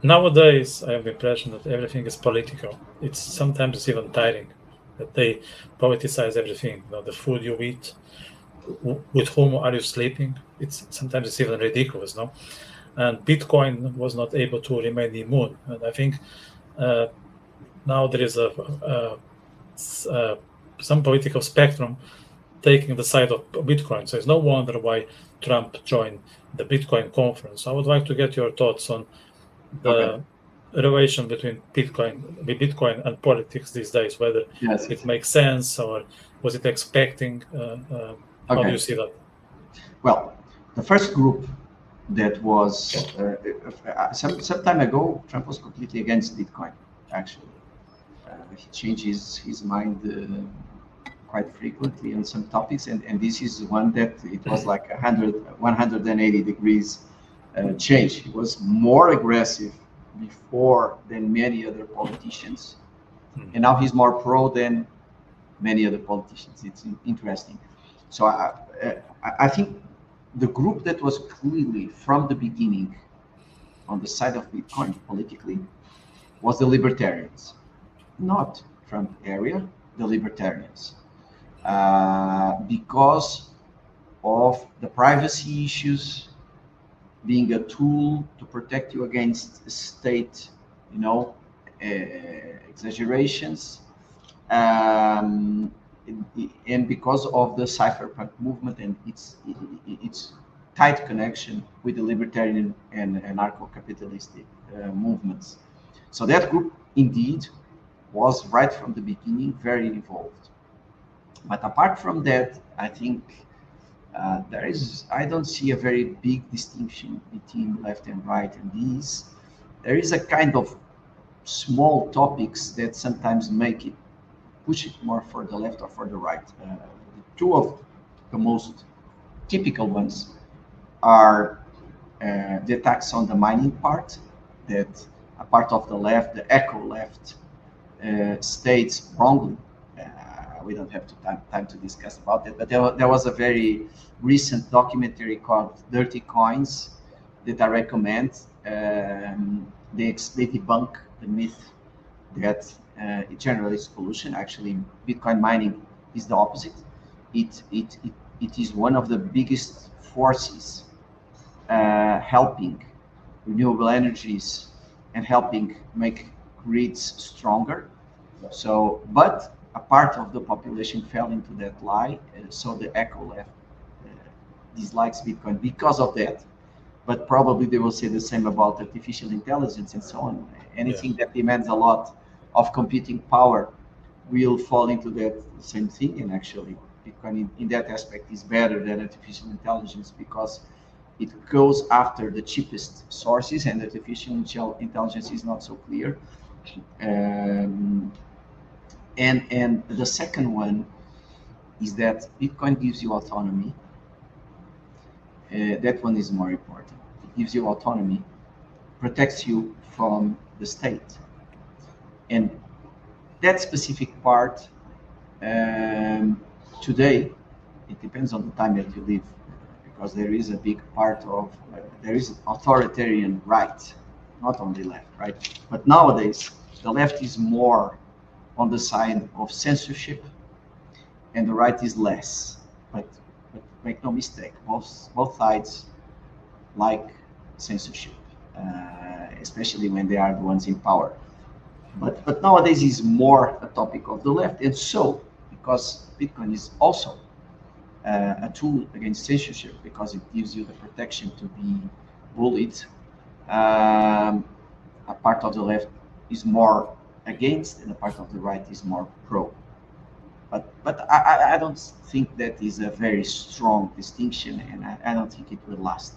Nowadays, I have the impression that everything is political. It's even tiring that they politicize everything. The food you eat, with whom are you sleeping? It's even ridiculous, no? And Bitcoin was not able to remain immune. And I think uh, now there is uh, some political spectrum taking the side of Bitcoin. So it's no wonder why Trump joined the Bitcoin conference. I would like to get your thoughts on Okay. the relation between Bitcoin and politics these days, whether Yes. it makes sense or was it expecting. How do you Okay. see that? Well, the first group that was some time ago, Trump was completely against Bitcoin. Actually, he changes his mind quite frequently on some topics, and this is one that it was like 180 degrees change. He was more aggressive before than many other politicians, and now he's more pro than many other politicians. It's interesting. So I think the group that was clearly from the beginning on the side of Bitcoin politically was the libertarians, not Trump area, the libertarians, because of the privacy issues, being a tool to protect you against state, you know, exaggerations, um, and because of the cypherpunk movement and its tight connection with the libertarian and anarcho-capitalistic movements. So that group indeed was right from the beginning very involved. But apart from that, I think I don't see a very big distinction between left and right and these. There is a kind of small topics that sometimes make it push it more for the left or for the right. Two of the most typical ones are the attacks on the mining part, that a part of the left, the eco left, states wrongly. We don't have time to discuss about that, but there was a very recent documentary called Dirty Coins that I recommend. They debunk the myth that it generates pollution. Actually, Bitcoin mining is the opposite. It is one of the biggest forces helping renewable energies and helping make grids stronger. So, but a part of the population fell into that lie. So the eco left dislikes Bitcoin because of that. But probably they will say the same about artificial intelligence and so on. Yeah. Anything that demands a lot of computing power will fall into that same thing. And actually, Bitcoin in that aspect is better than artificial intelligence because it goes after the cheapest sources, and artificial intelligence is not so clear. Um, and the second one is that Bitcoin gives you autonomy. That one is more important. It gives you autonomy, protects you from the state, and that specific part today, it depends on the time that you live, because there is a big part of there is authoritarian right, not only left, right? But nowadays, the left is more on the side of censorship, and the right is less. But make no mistake, both sides like censorship, especially when they are the ones in power. But nowadays is more a topic of the left, and so because Bitcoin is also a tool against censorship because it gives you the protection to be bullied. Um, a part of the left is more against, and a part of the right is more pro. But I don't think that is a very strong distinction, and I don't think it will last.